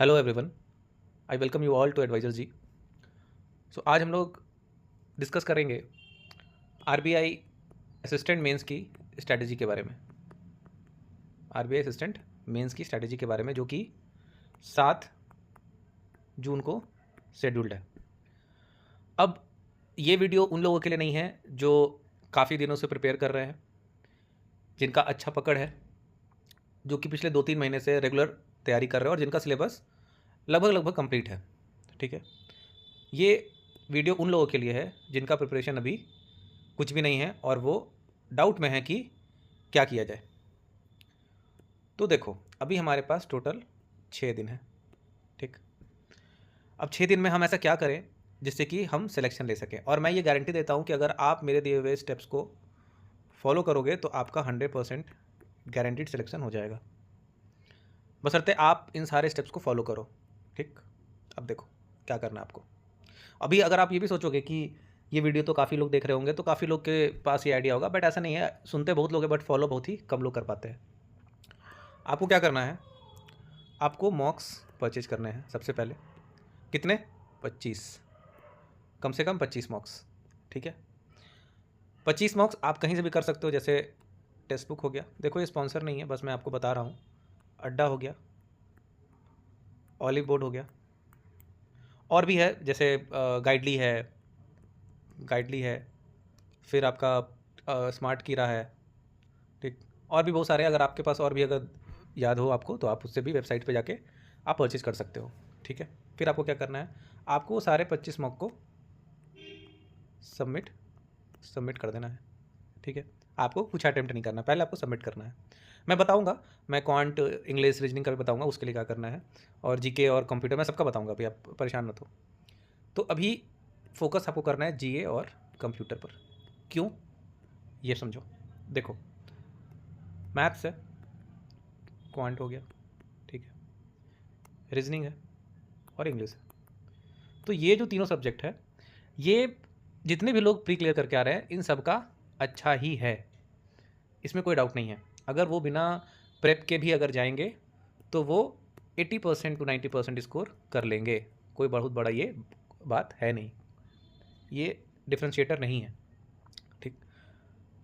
Hello everyone, I welcome you all to advisor ji. So आज हम लोग डिस्कस करेंगे आरबीआई असिस्टेंट मेंस की स्ट्रैटेजी के बारे में। आरबीआई असिस्टेंट मेंस की स्ट्रैटेजी के बारे में जो कि 7 जून को शेड्यूल्ड है। अब ये वीडियो उन लोगों के लिए नहीं है जो काफ़ी दिनों से प्रिपेयर कर रहे हैं, जिनका अच्छा पकड़ है, जो कि पिछले 2-3 महीने से रेगुलर तैयारी कर रहे हैं और जिनका सिलेबस लगभग लगभग कंप्लीट है। ठीक है, ये वीडियो उन लोगों के लिए है जिनका प्रिपरेशन अभी कुछ भी नहीं है और वो डाउट में है कि क्या किया जाए। तो देखो, अभी हमारे पास टोटल 6 दिन है। ठीक, अब 6 दिन में हम ऐसा क्या करें जिससे कि हम सिलेक्शन ले सकें। और मैं ये गारंटी देता हूँ कि अगर आप मेरे दिए हुए स्टेप्स को फॉलो करोगे तो आपका 100% गारंटीड सिलेक्शन हो जाएगा, बशर्ते आप इन सारे स्टेप्स को फॉलो करो। ठीक, अब देखो क्या करना है आपको। अभी अगर आप ये भी सोचोगे कि ये वीडियो तो काफ़ी लोग देख रहे होंगे तो काफ़ी लोग के पास ये आइडिया होगा, बट ऐसा नहीं है। सुनते बहुत लोग हैं बट फॉलो बहुत ही कम लोग कर पाते हैं। आपको क्या करना है, आपको मॉक्स परचेज करने हैं सबसे पहले। कितने? 25, कम से कम 25 मॉक्स। ठीक है, 25 मॉक्स आप कहीं से भी कर सकते हो, जैसे टेक्स्ट बुक हो गया। देखो ये स्पॉन्सर नहीं है, बस मैं आपको बता रहा हूँ। अड्डा हो गया, ऑलिव बोर्ड हो गया, और भी है जैसे गाइडली है, फिर आपका स्मार्ट कीरा है। ठीक, और भी बहुत सारे, अगर आपके पास और भी अगर याद हो आपको तो आप उससे भी वेबसाइट पे जाके आप परचेज़ कर सकते हो। ठीक है, फिर आपको क्या करना है, आपको सारे 25 मॉक को सबमिट सबमिट कर देना है। ठीक है, आपको कुछ अटैम्प्ट नहीं करना, पहले आपको सबमिट करना है। मैं बताऊंगा, मैं क्वांट इंग्लिश रीजनिंग का भी बताऊंगा उसके लिए क्या करना है, और जीके और कंप्यूटर मैं सबका बताऊंगा, अभी आप परेशान मत हो। तो अभी फोकस आपको करना है जीए और कंप्यूटर पर। क्यों, ये समझो। देखो, मैथ्स है, क्वांट हो गया, ठीक है, रीजनिंग है और इंग्लिश है। तो ये जो तीनों सब्जेक्ट है, ये जितने भी लोग प्री क्लियर करके आ रहे हैं इन सब का अच्छा ही है, इसमें कोई डाउट नहीं है। अगर वो बिना प्रेप के भी अगर जाएंगे तो वो 80% to 90% स्कोर कर लेंगे। कोई बहुत बड़ा ये बात है नहीं, ये डिफ्रेंशिएटर नहीं है। ठीक,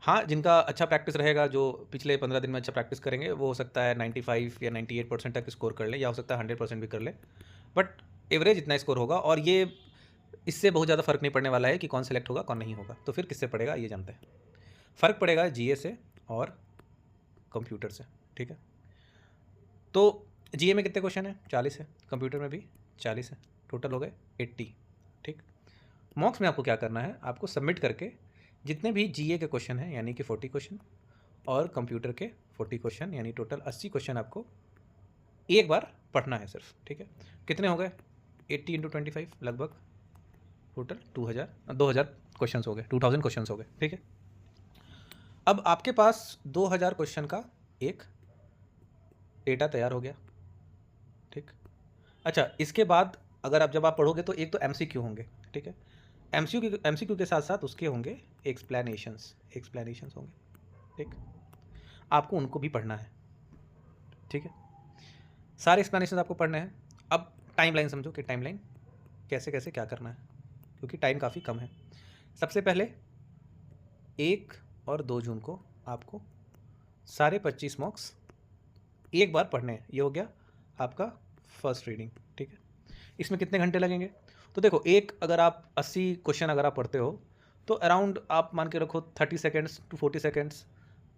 हाँ, जिनका अच्छा प्रैक्टिस रहेगा, जो पिछले 15 दिन में अच्छा प्रैक्टिस करेंगे, वो हो सकता है 95 या 98% तक स्कोर कर ले, या हो सकता है 100% भी कर ले। बट एवरेज इतना स्कोर होगा, और ये इससे बहुत ज़्यादा फर्क नहीं पड़ने वाला है कि कौन सेलेक्ट होगा कौन नहीं होगा। तो फिर किससे पड़ेगा ये जानते हैं, फ़र्क पड़ेगा जीए से और कंप्यूटर से। ठीक है, तो जीए में कितने क्वेश्चन है? 40 है, कंप्यूटर में भी 40 है, टोटल हो गए 80। ठीक, मॉक्स में आपको क्या करना है, आपको सबमिट करके जितने भी जीए के क्वेश्चन हैं यानी कि 40 क्वेश्चन, और कंप्यूटर के 40 क्वेश्चन, यानी टोटल 80 क्वेश्चन आपको एक बार पढ़ना है सिर्फ। ठीक है, कितने हो गए? 80 × 25 लगभग टोटल 2000 क्वेश्चन हो गए, 2000 क्वेश्चन हो गए। ठीक है, अब आपके पास 2000 क्वेश्चन का एक डेटा तैयार हो गया। ठीक, अच्छा, इसके बाद अगर आप जब आप पढ़ोगे तो एक तो एमसीक्यू होंगे। ठीक है, एमसीक्यू के साथ साथ उसके होंगे एक्सप्लेनेशंस होंगे। ठीक, आपको उनको भी पढ़ना है। ठीक है, सारे एक्सप्लेनेशन आपको पढ़ने हैं। अब टाइमलाइन समझो कि टाइमलाइन कैसे कैसे क्या करना है, क्योंकि टाइम काफ़ी कम है। सबसे पहले 1 और 2 जून को आपको सारे 25 मॉक्स एक बार पढ़ने हैं। ये हो गया आपका फर्स्ट रीडिंग। ठीक है, इसमें कितने घंटे लगेंगे? तो देखो, एक अगर आप 80 क्वेश्चन अगर आप पढ़ते हो तो अराउंड आप मान के रखो 30 सेकेंड्स to 40 सेकेंड्स,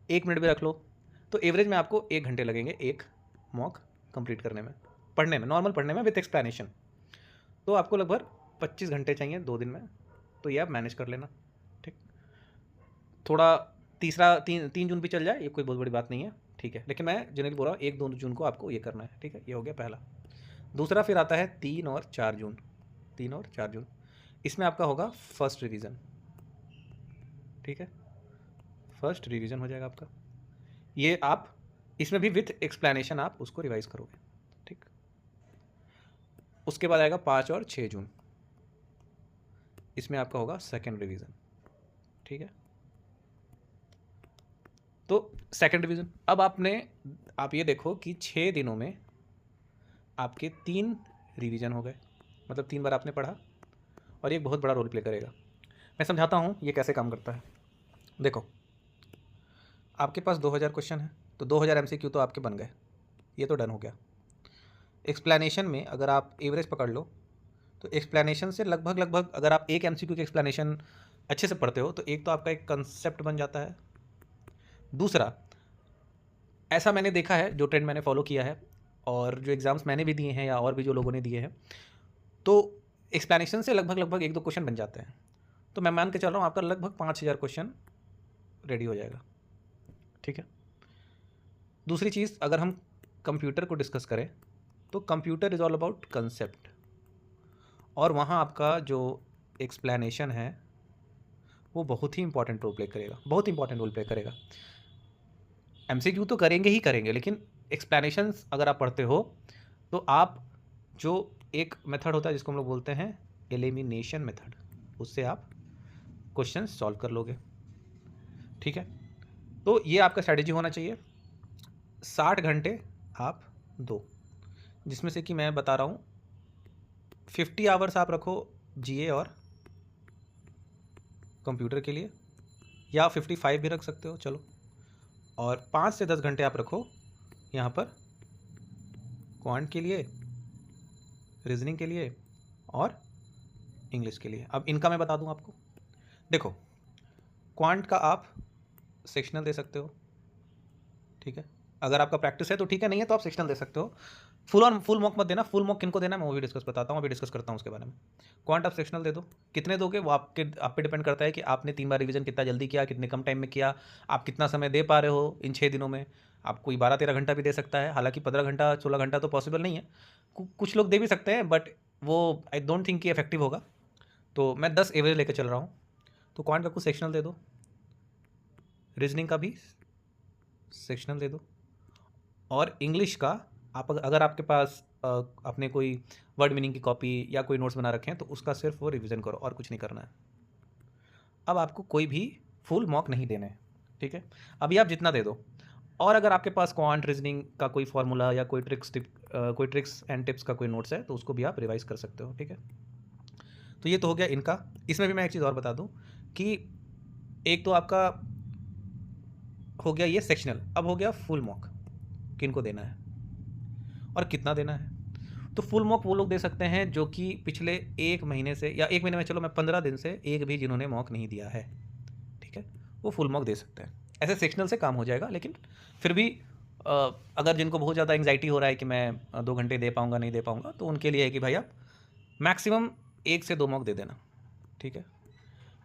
1 मिनट भी रख लो, तो एवरेज में आपको 1 घंटे लगेंगे एक मॉक कंप्लीट करने में, पढ़ने में, नॉर्मल पढ़ने में विथ एक्सप्लेनेशन। तो आपको लगभग 25 घंटे चाहिए 2 दिन में, तो ये आप मैनेज कर लेना। ठीक, थोड़ा तीसरा 3 जून भी चल जाए, ये कोई बहुत बड़ी बात नहीं है। ठीक है, लेकिन मैं जनरली बोल रहा हूँ 1-2 जून को आपको ये करना है। ठीक है, ये हो गया पहला। दूसरा फिर आता है 3 और 4 जून। 3 और 4 जून, इसमें आपका होगा फर्स्ट रिवीजन। ठीक है, फर्स्ट रिवीजन हो जाएगा आपका, ये आप इसमें भी विथ एक्सप्लेनेशन आप उसको रिवाइज करोगे। ठीक, उसके बाद आएगा 5 और 6 जून, इसमें आपका होगा सेकेंड रिवीजन। ठीक है, तो सेकेंड रिवीजन, अब आप ये देखो कि 6 दिनों में आपके 3 रिवीजन हो गए, मतलब 3 बार आपने पढ़ा, और ये एक बहुत बड़ा रोल प्ले करेगा। मैं समझाता हूँ ये कैसे काम करता है। देखो, आपके पास 2000 क्वेश्चन है, तो 2000 MCQ तो आपके बन गए, ये तो डन हो गया। एक्सप्लेनेशन में अगर आप एवरेज पकड़ लो, तो एक्सप्लेनेशन से लगभग अगर आप एक MCQ की एक्सप्लेनेशन अच्छे से पढ़ते हो तो एक तो आपका एक कंसेप्ट बन जाता है। दूसरा, ऐसा मैंने देखा है, जो ट्रेंड मैंने फॉलो किया है और जो एग्ज़ाम्स मैंने भी दिए हैं या और भी जो लोगों ने दिए हैं, तो एक्सप्लेनेशन से लगभग 1-2 क्वेश्चन बन जाते हैं। तो मैं मान के चल रहा हूँ आपका लगभग 5000 क्वेश्चन रेडी हो जाएगा, ठीक है। दूसरी चीज़, अगर हम कंप्यूटर को डिस्कस करें तो computer is all about concept, और वहाँ आपका जो एक्सप्लेनेशन है वो बहुत ही इंपॉर्टेंट रोल प्ले करेगा, बहुत इंपॉर्टेंट रोल प्ले करेगा। MCQ तो करेंगे ही करेंगे, लेकिन एक्सप्लेनेशंस अगर आप पढ़ते हो तो आप जो एक मेथड होता है जिसको हम लोग बोलते हैं एलिमिनेशन मेथड, उससे आप क्वेश्चन सॉल्व कर लोगे, ठीक है। तो ये आपका स्ट्रैटेजी होना चाहिए। 60 घंटे आप दो, जिसमें से कि मैं बता रहा हूँ 50 आवर्स आप रखो GA और कंप्यूटर के लिए, या 55 भी रख सकते हो, चलो। और 5 से 10 घंटे आप रखो यहाँ पर क्वांट के लिए, रीजनिंग के लिए और इंग्लिश के लिए। अब इनका मैं बता दूँ आपको। देखो, क्वांट का आप सेक्शनल दे सकते हो, ठीक है। अगर आपका प्रैक्टिस है तो ठीक है, नहीं है तो आप सेक्शनल दे सकते हो। फुल मॉक मत देना। फुल मॉक किनको देना मैं वो भी डिस्कस बताता हूँ, अभी डिस्कस करता हूँ उसके बारे में। क्वांट आप सेक्शनल दे दो। कितने दोगे वो आप पे डिपेंड करता है कि आपने 3 बार रिवीजन कितना जल्दी किया, कितने कम टाइम में किया, आप कितना समय दे पा रहे हो इन 6 दिनों में। आप कोई 12-13 घंटा भी दे सकता है, हालांकि 15 घंटा 16 घंटा तो पॉसिबल नहीं है। कुछ लोग दे भी सकते हैं, बट वो आई डोंट थिंक कि इफेक्टिव होगा। तो मैं 10 एवरेज लेकर चल रहा हूँ। तो क्वांट का कुछ सेक्शनल दे दो, रीजनिंग का भी सेक्शनल दे दो, और इंग्लिश का आप अगर आपके पास अपने कोई वर्ड मीनिंग की कॉपी या कोई नोट्स बना रखे हैं तो उसका सिर्फ वो रिवीजन करो और कुछ नहीं करना है। अब आपको कोई भी फुल मॉक नहीं देना है, ठीक है। अभी आप जितना दे दो, और अगर आपके पास क्वांट रीजनिंग का कोई फार्मूला या कोई ट्रिक्स एंड टिप्स का कोई नोट्स है तो उसको भी आप रिवाइज कर सकते हो, ठीक है। तो ये तो हो गया इनका। इसमें भी मैं एक चीज़ और बता दूं कि एक तो आपका हो गया ये सेक्शनल, अब हो गया फुल मॉक किनको देना है और कितना देना है। तो फुल मॉक वो लोग दे सकते हैं जो कि पिछले 1 महीने से, या 1 महीने में चलो मैं 15 दिन से एक भी जिन्होंने मॉक नहीं दिया है, ठीक है, वो फुल मॉक दे सकते हैं। ऐसे सेक्शनल से काम हो जाएगा, लेकिन फिर भी अगर जिनको बहुत ज़्यादा एंग्जाइटी हो रहा है कि मैं 2 घंटे दे पाऊँगा नहीं दे पाऊँगा, तो उनके लिए है कि भाई आप मैक्सिमम 1 से 2 मॉक दे देना, ठीक है।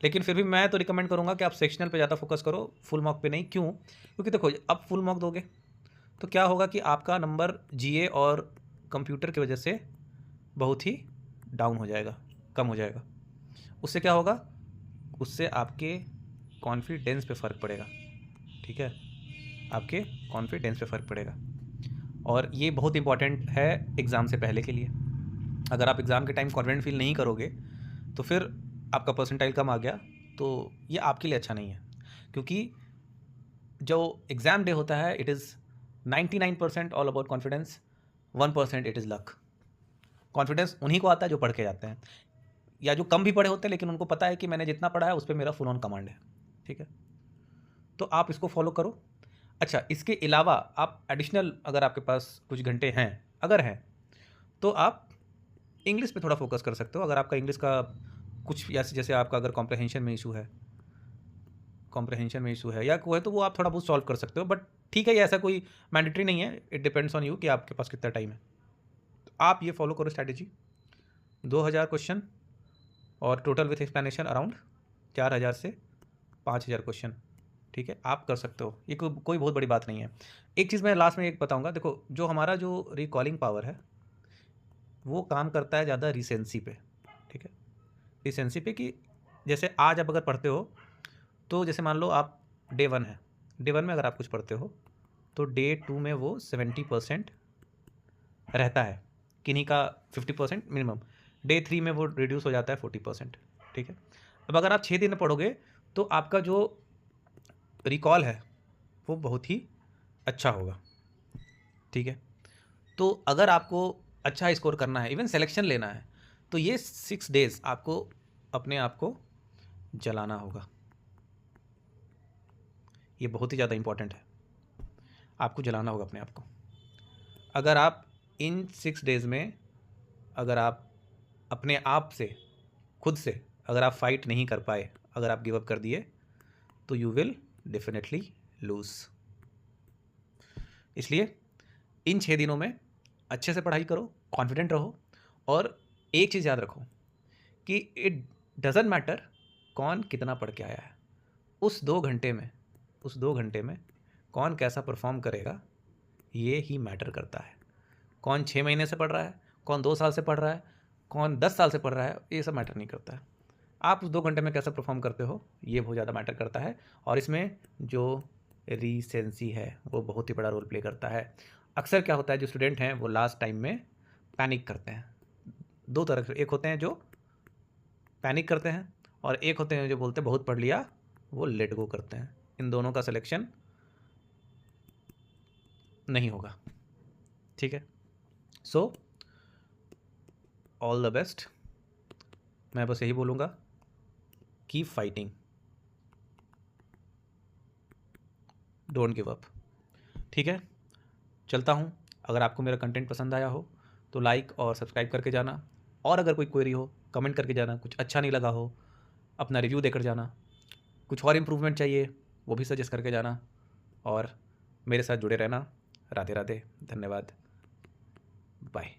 लेकिन फिर भी मैं तो रिकमेंड करूँगा कि आप सेक्शनल पे ज़्यादा फोकस करो, फुल मॉक पे नहीं। क्यों? क्योंकि देखो, अब फुल मॉक दोगे तो क्या होगा कि आपका नंबर GA और कंप्यूटर की वजह से बहुत ही डाउन हो जाएगा, कम हो जाएगा। उससे क्या होगा? उससे आपके कॉन्फिडेंस पे फ़र्क पड़ेगा, ठीक है, आपके कॉन्फिडेंस पे फ़र्क पड़ेगा। और ये बहुत इंपॉर्टेंट है एग्ज़ाम से पहले के लिए। अगर आप एग्ज़ाम के टाइम कॉन्फिडेंट फील नहीं करोगे तो फिर आपका परसेंटाइल कम आ गया, तो ये आपके लिए अच्छा नहीं है। क्योंकि जो एग्ज़ाम डे होता है, it is 99% all about confidence, 1% it is luck. Confidence उन्हीं को आता है जो पढ़ के जाते हैं, या जो कम भी पढ़े होते हैं लेकिन उनको पता है कि मैंने जितना पढ़ा है उस पर मेरा फुल ऑन कमांड है, ठीक है। तो आप इसको फॉलो करो। अच्छा, इसके अलावा आप एडिशनल अगर आपके पास कुछ घंटे हैं, अगर हैं, तो आप इंग्लिश पे थोड़ा फोकस कर सकते हो। अगर आपका इंग्लिश का कुछ जैसे आपका अगर कॉम्प्रहेंशन में इशू है या कोई है, तो वो आप थोड़ा बहुत सॉल्व कर सकते हो। बट ठीक है, ये ऐसा कोई मैंडेटरी नहीं है, इट डिपेंड्स ऑन यू कि आपके पास कितना टाइम है। तो आप ये फॉलो करो स्ट्रैटेजी। 2000 क्वेश्चन और टोटल विथ एक्सप्लेनेशन अराउंड 4000 से 5000 क्वेश्चन, ठीक है, आप कर सकते हो। ये कोई बहुत बड़ी बात नहीं है। एक चीज़ मैं लास्ट में एक बताऊंगा। देखो, जो हमारा जो रिकॉलिंग पावर है वो काम करता है ज़्यादा रिसेंसी पे, ठीक है, रिसेंसी पे। कि जैसे आज आप अगर पढ़ते हो, तो जैसे मान लो आप डे 1 है, डे 1 में अगर आप कुछ पढ़ते हो तो डे 2 में वो 70% रहता है, किन्हीं का 50% मिनिमम। डे 3 में वो रिड्यूस हो जाता है 40%, ठीक है। अब अगर आप 6 दिन में पढ़ोगे तो आपका जो रिकॉल है वो बहुत ही अच्छा होगा, ठीक है। तो अगर आपको अच्छा स्कोर करना है, इवन सिलेक्शन लेना है, तो ये 6 डेज़ आपको अपने आप को जलाना होगा। ये बहुत ही ज़्यादा इंपॉर्टेंट है, आपको जलाना होगा अपने आप को। अगर आप इन 6 डेज़ में अगर आप अपने आप से, खुद से अगर आप फाइट नहीं कर पाए, अगर आप गिव अप कर दिए, तो यू विल डेफिनेटली लूज़। इसलिए इन 6 दिनों में अच्छे से पढ़ाई करो, कॉन्फिडेंट रहो, और एक चीज़ याद रखो कि इट डज़ंट मैटर कौन कितना पढ़ के आया है। उस 2 घंटे में कौन कैसा परफॉर्म करेगा, ये ही मैटर करता है। कौन 6 महीने से पढ़ रहा है, कौन 2 साल से पढ़ रहा है, कौन 10 साल से पढ़ रहा है, ये सब मैटर नहीं करता है। आप उस 2 घंटे में कैसा परफॉर्म करते हो, ये बहुत ज़्यादा मैटर करता है। और इसमें जो रीसेंसी है वो बहुत ही बड़ा रोल प्ले करता है। अक्सर क्या होता है, जो स्टूडेंट हैं वो लास्ट टाइम में पैनिक करते हैं। 2 तरह के, एक होते हैं जो पैनिक करते हैं, और एक होते हैं जो बोलते हैं बहुत पढ़ लिया, वो लेट गो करते हैं। इन दोनों का सिलेक्शन नहीं होगा, ठीक है। So all the best. मैं बस यही बोलूँगा, keep fighting, don't give up, ठीक है। चलता हूँ। अगर आपको मेरा कंटेंट पसंद आया हो तो लाइक और सब्सक्राइब करके जाना, और अगर कोई क्वेरी हो कमेंट करके जाना, कुछ अच्छा नहीं लगा हो अपना रिव्यू देकर जाना, कुछ और इम्प्रूवमेंट चाहिए वो भी सजेस्ट करके जाना, और मेरे साथ जुड़े रहना। राधे राधे, धन्यवाद, बाय।